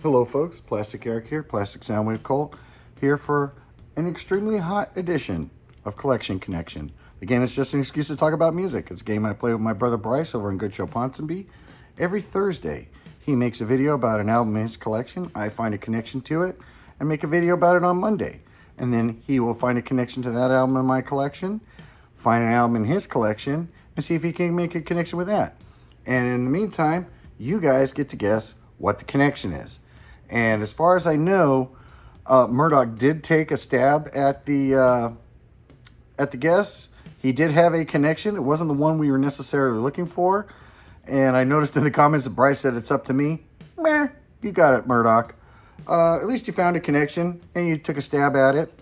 Hello folks, Plastic Eric here, Plastic Soundwave Cult, here for an extremely hot edition of Collection Connection. The game is just an excuse to talk about music. It's a game I play with my brother Bryce over in Good Show Ponsonby. Every Thursday, he makes a video about an album in his collection. I find a connection to it and make a video about it on Monday. And then he will find a connection to that album in my collection, find an album in his collection, and see if he can make a connection with that. And in the meantime, you guys get to guess what the connection is. And as far as I know, Murdoch did take a stab at the guess. He did have a connection. It wasn't the one we were necessarily looking for. And I noticed in the comments that Bryce said it's up to me. Meh, you got it, Murdoch. At least you found a connection and you took a stab at it.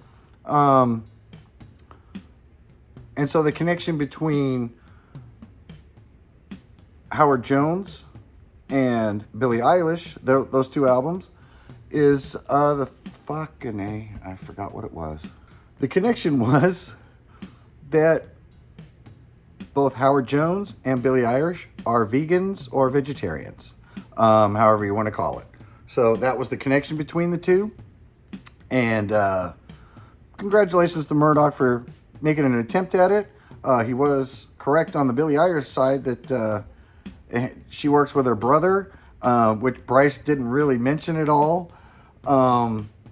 And so the connection between Howard Jones and Billie Eilish, those two albums, is I forgot what it was. The connection was that both Howard Jones and Billie Eilish are vegans or vegetarians, however you want to call it. So that was the connection between the two. And congratulations to Murdoch for making an attempt at it. He was correct on the Billie Eilish side that she works with her brother, which Bryce didn't really mention at all.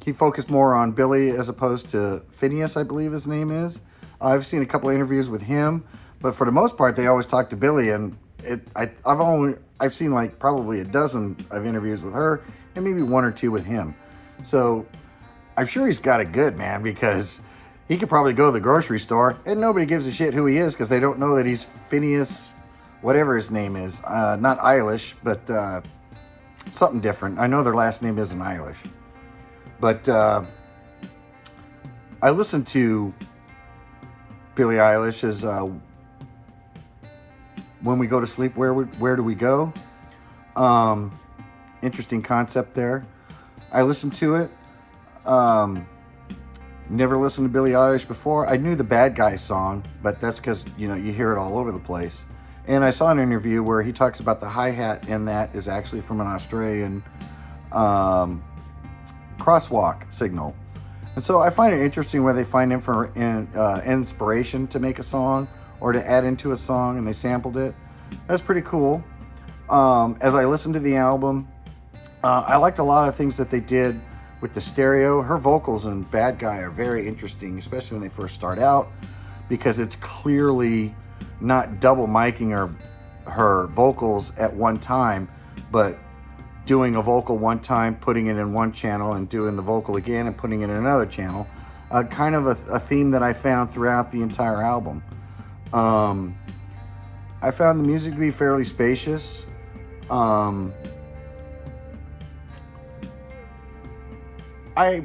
He focused more on Billy as opposed to Phineas, I believe his name is. I've seen a couple of interviews with him, but for the most part, they always talk to Billy. And I've seen like probably a dozen of interviews with her, and maybe one or two with him. So I'm sure he's got it good, man, because he could probably go to the grocery store and nobody gives a shit who he is because they don't know that he's Phineas, whatever his name is. Not Eilish, but something different. I know their last name isn't Eilish. But I listened to Billie Eilish's When We Go to Sleep, Where Do We Go? Interesting concept there. I listened to it. Never listened to Billie Eilish before. I knew the Bad Guy song, but that's because, you hear it all over the place. And I saw an interview where he talks about the hi-hat in that is actually from an Australian crosswalk signal. And so I find it interesting where they find inspiration to make a song or to add into a song, and they sampled it. That's pretty cool. As I listened to the album, I liked a lot of things that they did with the stereo. Her vocals in Bad Guy are very interesting, especially when they first start out, because it's clearly not double miking her vocals at one time, but doing a vocal one time, putting it in one channel, and doing the vocal again and putting it in another channel. Kind of a theme that I found throughout the entire album. I found the music to be fairly spacious. I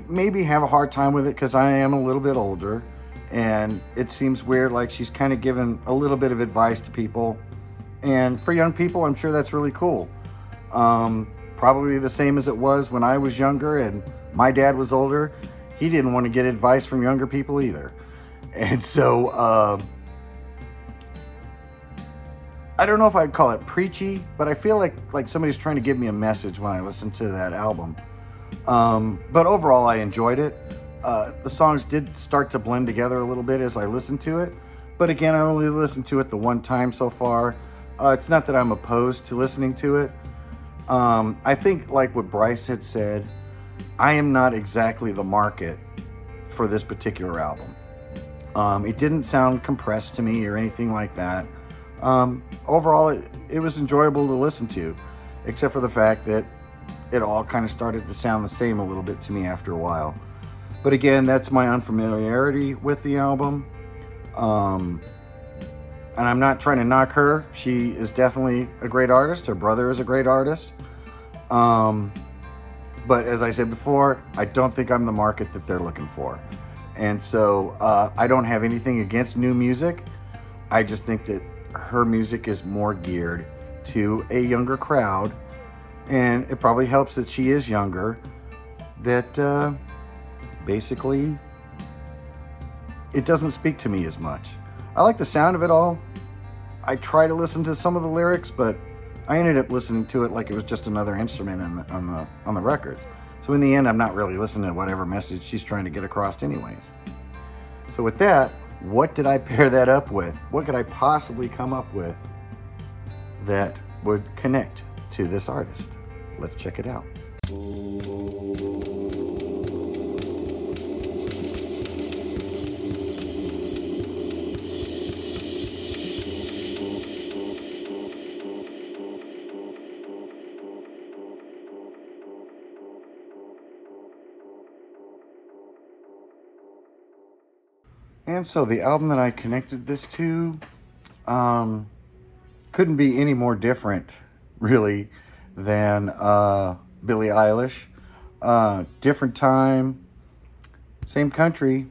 maybe have a hard time with it because I am a little bit older, and it seems weird, like she's kind of giving a little bit of advice to people. And for young people, I'm sure that's really cool. Probably the same as it was when I was younger and my dad was older. He didn't want to get advice from younger people either. And so, I don't know if I'd call it preachy, but I feel like somebody's trying to give me a message when I listen to that album. But overall, I enjoyed it. The songs did start to blend together a little bit as I listened to it. But again, I only listened to it the one time so far. It's not that I'm opposed to listening to it. I think, like what Bryce had said, I am not exactly the market for this particular album. It didn't sound compressed to me or anything like that. Overall, it was enjoyable to listen to, except for the fact that it all kind of started to sound the same a little bit to me after a while. But again, that's my unfamiliarity with the album. And I'm not trying to knock her. She is definitely a great artist. Her brother is a great artist. But as I said before, I don't think I'm the market that they're looking for. And so I don't have anything against new music. I just think that her music is more geared to a younger crowd. And it probably helps that she is younger. That basically it doesn't speak to me as much. I like the sound of it all. I try to listen to some of the lyrics, but I ended up listening to it like it was just another instrument on the records. So in the end, I'm not really listening to whatever message she's trying to get across anyways. So with that, what did I pair that up with? What could I possibly come up with that would connect to this artist? Let's check it out. And so the album that I connected this to couldn't be any more different, really, than Billie Eilish. Different time, same country,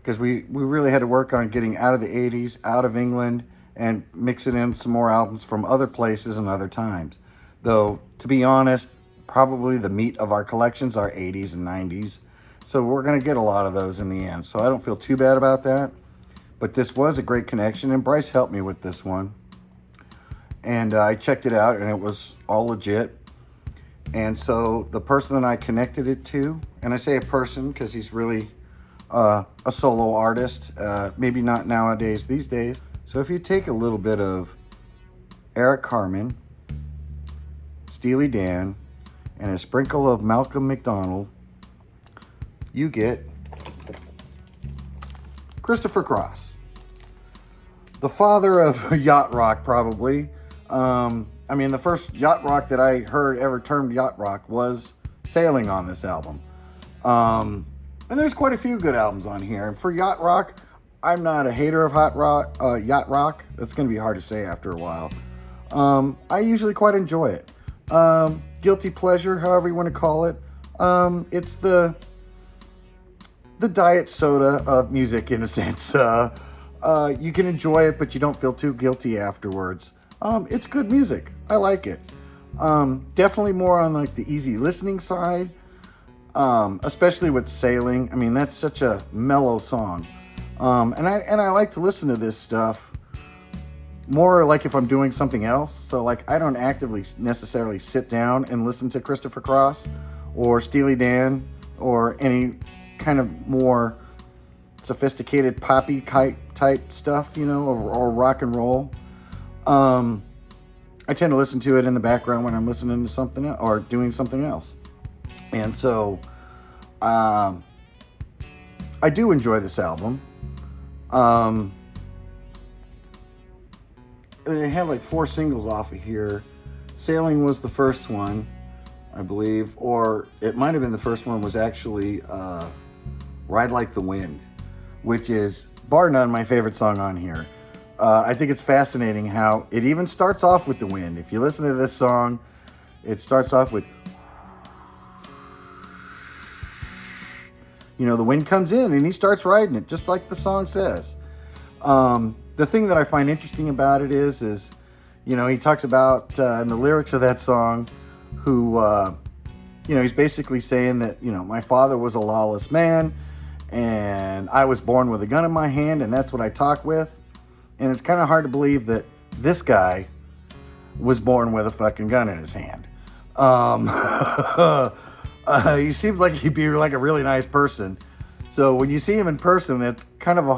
because we really had to work on getting out of the 80s, out of England, and mixing in some more albums from other places and other times. Though, to be honest, probably the meat of our collections are 80s and 90s. So we're going to get a lot of those in the end. So I don't feel too bad about that. But this was a great connection, and Bryce helped me with this one. And I checked it out, and it was all legit. And so the person that I connected it to, and I say a person because he's really a solo artist, maybe not nowadays, these days. So if you take a little bit of Eric Carmen, Steely Dan, and a sprinkle of Malcolm McDonald, you get Christopher Cross, the father of yacht rock, probably. I mean, the first yacht rock that I heard ever termed yacht rock was Sailing on this album. And there's quite a few good albums on here. And for yacht rock, I'm not a hater of yacht rock. That's going to be hard to say after a while. I usually quite enjoy it. Guilty pleasure, however you want to call it. It's the diet soda of music, in a sense. You can enjoy it, but you don't feel too guilty afterwards. It's good music. I like it. Definitely more on like the easy listening side, especially with Sailing. I mean, that's such a mellow song. And I like to listen to this stuff more like if I'm doing something else. So like I don't actively necessarily sit down and listen to Christopher Cross or Steely Dan or any kind of more sophisticated poppy type stuff, you know, or rock and roll. I tend to listen to it in the background when I'm listening to something else or doing something else. And so I do enjoy this album. It had like 4 singles off of here. Sailing was the first one, I believe, or it might have been the first one was actually Ride Like the Wind, which is bar none my favorite song on here. I think it's fascinating how it even starts off with the wind. If you listen to this song, it starts off with, you know, the wind comes in and he starts riding it, just like the song says. The thing that I find interesting about it is, you know, he talks about in the lyrics of that song, who, you know, he's basically saying that, you know, my father was a lawless man and I was born with a gun in my hand and that's what I talk with. And it's kind of hard to believe that this guy was born with a fucking gun in his hand. He seems like he'd be like a really nice person. So when you see him in person, it's kind of a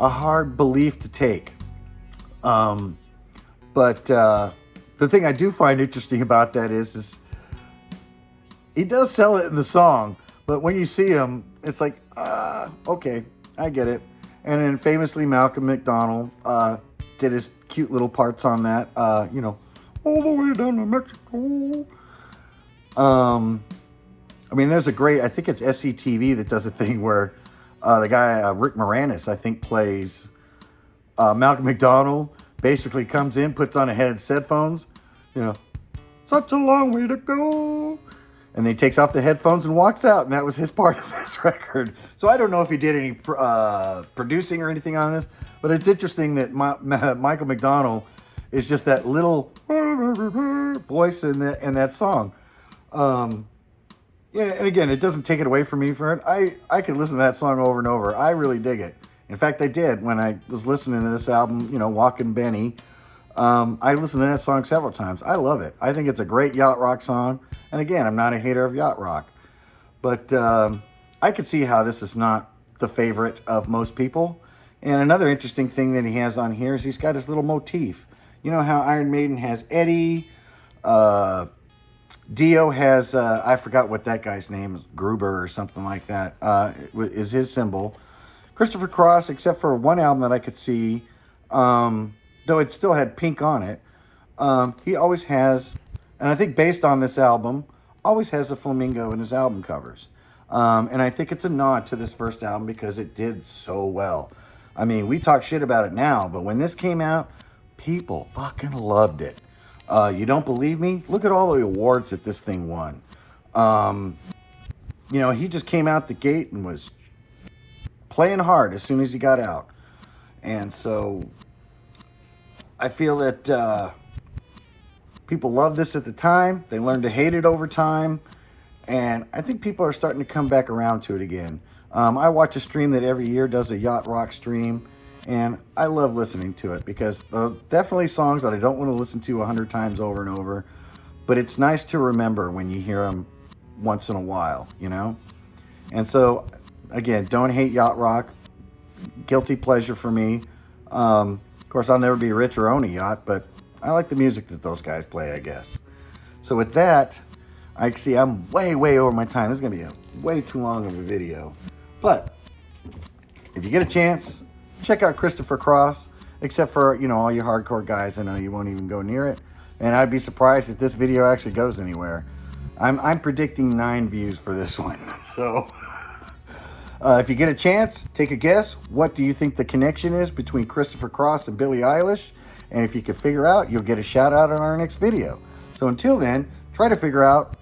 hard belief to take. But the thing I do find interesting about that is he does sell it in the song, but when you see him, it's like, okay, I get it. And then famously, Malcolm McDonald did his cute little parts on that, you know, all the way down to Mexico. I mean, there's a great, I think it's SCTV that does a thing where the guy, Rick Moranis, I think plays Malcolm McDonald, basically comes in, puts on a headphones, you know, such a long way to go. And then he takes off the headphones and walks out, and that was his part of this record. So I don't know if he did any producing or anything on this, but it's interesting that Michael McDonald is just that little voice in that song. Yeah, and again, it doesn't take it away from me for it. I could listen to that song over and over. I really dig it. In fact, I did when I was listening to this album, you know, Walkin' Benny, I listened to that song several times. I love it. I think it's a great yacht rock song. And again, I'm not a hater of yacht rock. But I could see how this is not the favorite of most people. And another interesting thing that he has on here is he's got his little motif. You know how Iron Maiden has Eddie, Dio has, I forgot what that guy's name is, Gruber or something like that, is his symbol. Christopher Cross, except for one album that I could see, though it still had pink on it, he always has, and I think based on this album, always has a flamingo in his album covers. And I think it's a nod to this first album because it did so well. I mean, we talk shit about it now, but when this came out, people fucking loved it. You don't believe me? Look at all the awards that this thing won. You know, he just came out the gate and was playing hard as soon as he got out. And so I feel that people loved this at the time. They learned to hate it over time. And I think people are starting to come back around to it again. I watch a stream that every year does a yacht rock stream. And I love listening to it because definitely songs that I don't want to listen to 100 times over and over. But it's nice to remember when you hear them once in a while, you know? And so, again, don't hate yacht rock. Guilty pleasure for me. Of course, I'll never be rich or own a yacht, but I like the music that those guys play, I guess. So with that, I see I'm way over my time. This is going to be a way too long of a video. But if you get a chance, check out Christopher Cross, except for, you know, all you hardcore guys. I know you won't even go near it. And I'd be surprised if this video actually goes anywhere. I'm predicting 9 views for this one. So if you get a chance, take a guess. What do you think the connection is between Christopher Cross and Billie Eilish? And if you can figure out, you'll get a shout out on our next video. So until then, try to figure out